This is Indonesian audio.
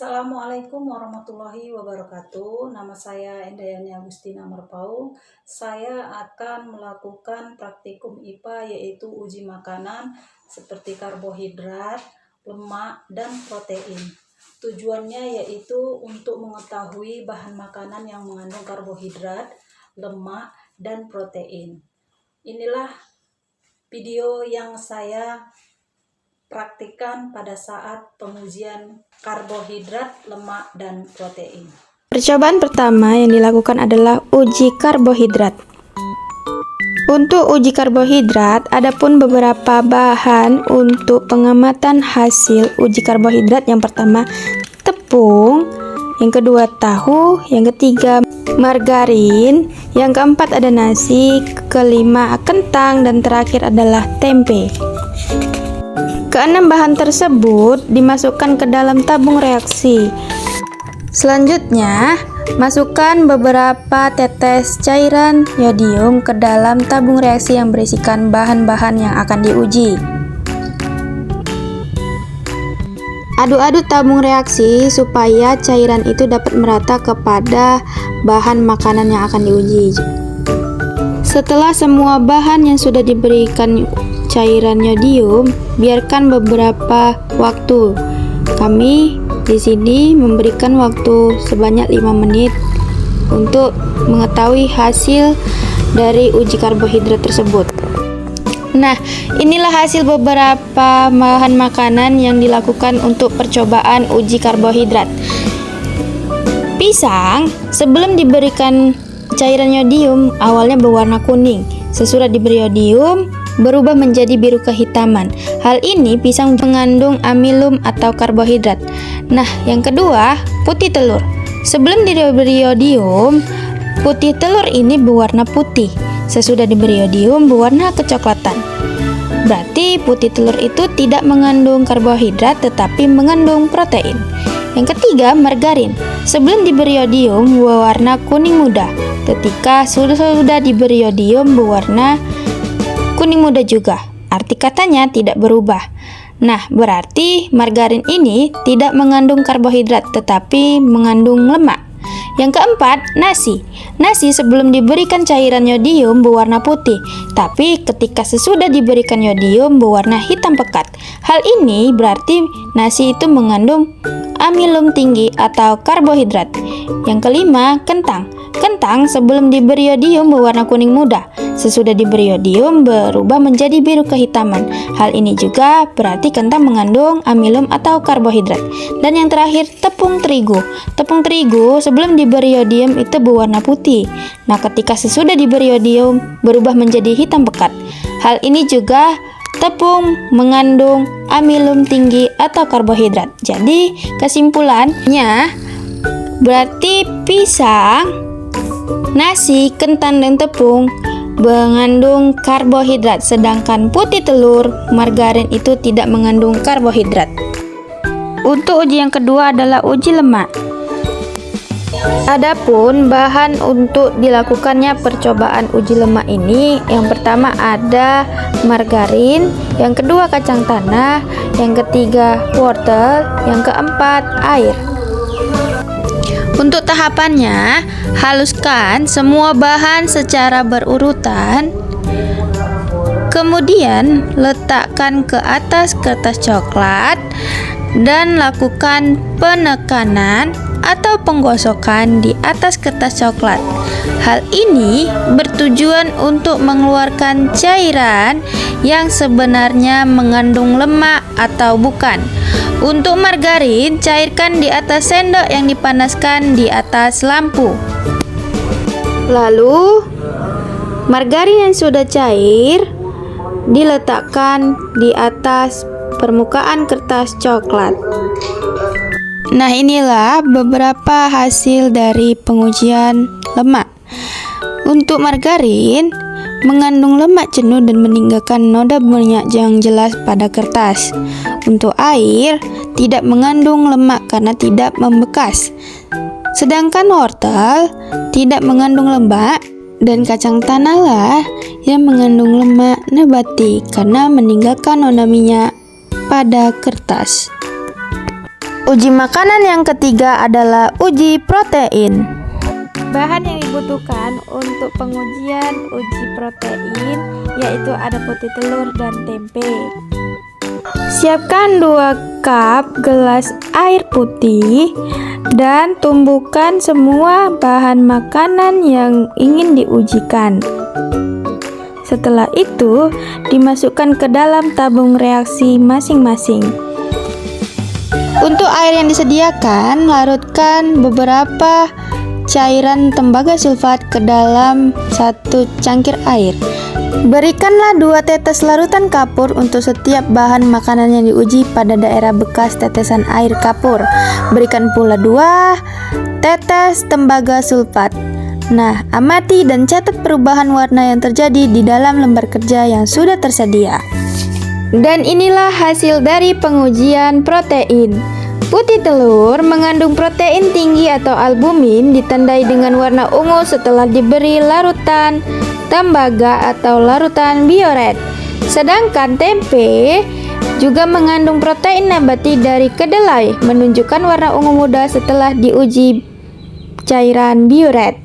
Assalamualaikum warahmatullahi wabarakatuh. Nama saya Endayani Agustina Merpaung. Saya akan melakukan praktikum IPA yaitu uji makanan seperti karbohidrat, lemak, dan protein. Tujuannya yaitu untuk mengetahui bahan makanan yang mengandung karbohidrat, lemak, dan protein. Inilah video yang saya praktikan pada saat pengujian karbohidrat, lemak, dan protein. Percobaan pertama yang dilakukan adalah uji karbohidrat. Untuk uji karbohidrat, ada pun beberapa bahan untuk pengamatan hasil uji karbohidrat. Yang pertama, tepung. Yang kedua, tahu. Yang ketiga, margarin. Yang keempat, ada nasi. Kelima, kentang. Dan terakhir adalah tempe. Keenam bahan tersebut dimasukkan ke dalam tabung reaksi. Selanjutnya, masukkan beberapa tetes cairan yodium ke dalam tabung reaksi yang berisikan bahan-bahan yang akan diuji. Aduk-aduk tabung reaksi supaya cairan itu dapat merata kepada bahan makanan yang akan diuji. Setelah semua bahan yang sudah diberikan cairan yodium, biarkan beberapa waktu. Kami di sini memberikan waktu sebanyak 5 menit untuk mengetahui hasil dari uji karbohidrat tersebut. Nah, inilah hasil beberapa bahan makanan yang dilakukan untuk percobaan uji karbohidrat. Pisang sebelum diberikan cairan yodium awalnya berwarna kuning. Sesudah diberi yodium berubah menjadi biru kehitaman. Hal ini pisang mengandung amilum atau karbohidrat. Nah, yang kedua, putih telur. Sebelum diberi yodium, putih telur ini berwarna putih. Sesudah diberi yodium berwarna kecoklatan. Berarti putih telur itu tidak mengandung karbohidrat tetapi mengandung protein. Yang ketiga, margarin. Sebelum diberi yodium berwarna kuning muda. Ketika sudah diberi yodium berwarna kuning muda juga. Arti katanya tidak berubah. Nah, berarti margarin ini tidak mengandung karbohidrat tetapi mengandung lemak. Yang keempat, nasi. Nasi sebelum diberikan cairan yodium berwarna putih, tapi ketika sesudah diberikan yodium berwarna hitam pekat. Hal ini berarti nasi itu mengandung amilum tinggi atau karbohidrat. Yang kelima, kentang. Kentang sebelum diberi yodium berwarna kuning muda. Sesudah diberi yodium berubah menjadi biru kehitaman. Hal ini juga berarti kentang mengandung amilum atau karbohidrat. Dan yang terakhir, tepung terigu. Tepung terigu sebelum diberi yodium itu berwarna putih. Nah, ketika sesudah diberi yodium berubah menjadi hitam pekat. Hal ini juga tepung mengandung amilum tinggi atau karbohidrat. Jadi, kesimpulannya berarti pisang, nasi, kentang, dan tepung mengandung karbohidrat, sedangkan putih telur, margarin itu tidak mengandung karbohidrat. Untuk uji yang kedua adalah uji lemak. Adapun bahan untuk dilakukannya percobaan uji lemak ini, yang pertama ada margarin, yang kedua kacang tanah, yang ketiga wortel, yang keempat air. Untuk tahapannya, haluskan semua bahan secara berurutan. Kemudian, letakkan ke atas kertas coklat dan lakukan penekanan atau penggosokan di atas kertas coklat. Hal ini bertujuan untuk mengeluarkan cairan yang sebenarnya mengandung lemak atau bukan. Untuk margarin, cairkan di atas sendok yang dipanaskan di atas lampu. Lalu, margarin yang sudah cair diletakkan di atas permukaan kertas coklat. Nah, inilah beberapa hasil dari pengujian lemak. Untuk margarin, mengandung lemak jenuh dan meninggalkan noda minyak yang jelas pada kertas. Untuk air, tidak mengandung lemak karena tidak membekas. Sedangkan wortel tidak mengandung lemak dan kacang tanah lah yang mengandung lemak nabati karena meninggalkan noda minyak pada kertas. Uji makanan yang ketiga adalah uji protein. Bahan yang dibutuhkan untuk pengujian uji protein yaitu ada putih telur dan tempe. Siapkan 2 cup gelas air putih dan tumbuhkan semua bahan makanan yang ingin diujikan. Setelah itu, dimasukkan ke dalam tabung reaksi masing-masing. Untuk air yang disediakan, larutkan beberapa cairan tembaga sulfat ke dalam 1 cangkir air. Berikanlah 2 tetes larutan kapur untuk setiap bahan makanan yang diuji pada daerah bekas tetesan air kapur. Berikan pula 2 tetes tembaga sulfat. Nah, amati dan catat perubahan warna yang terjadi di dalam lembar kerja yang sudah tersedia. Dan inilah hasil dari pengujian protein. Putih telur mengandung protein tinggi atau albumin ditandai dengan warna ungu setelah diberi larutan tembaga atau larutan bioret. Sedangkan tempe juga mengandung protein nabati dari kedelai menunjukkan warna ungu muda setelah diuji cairan bioret.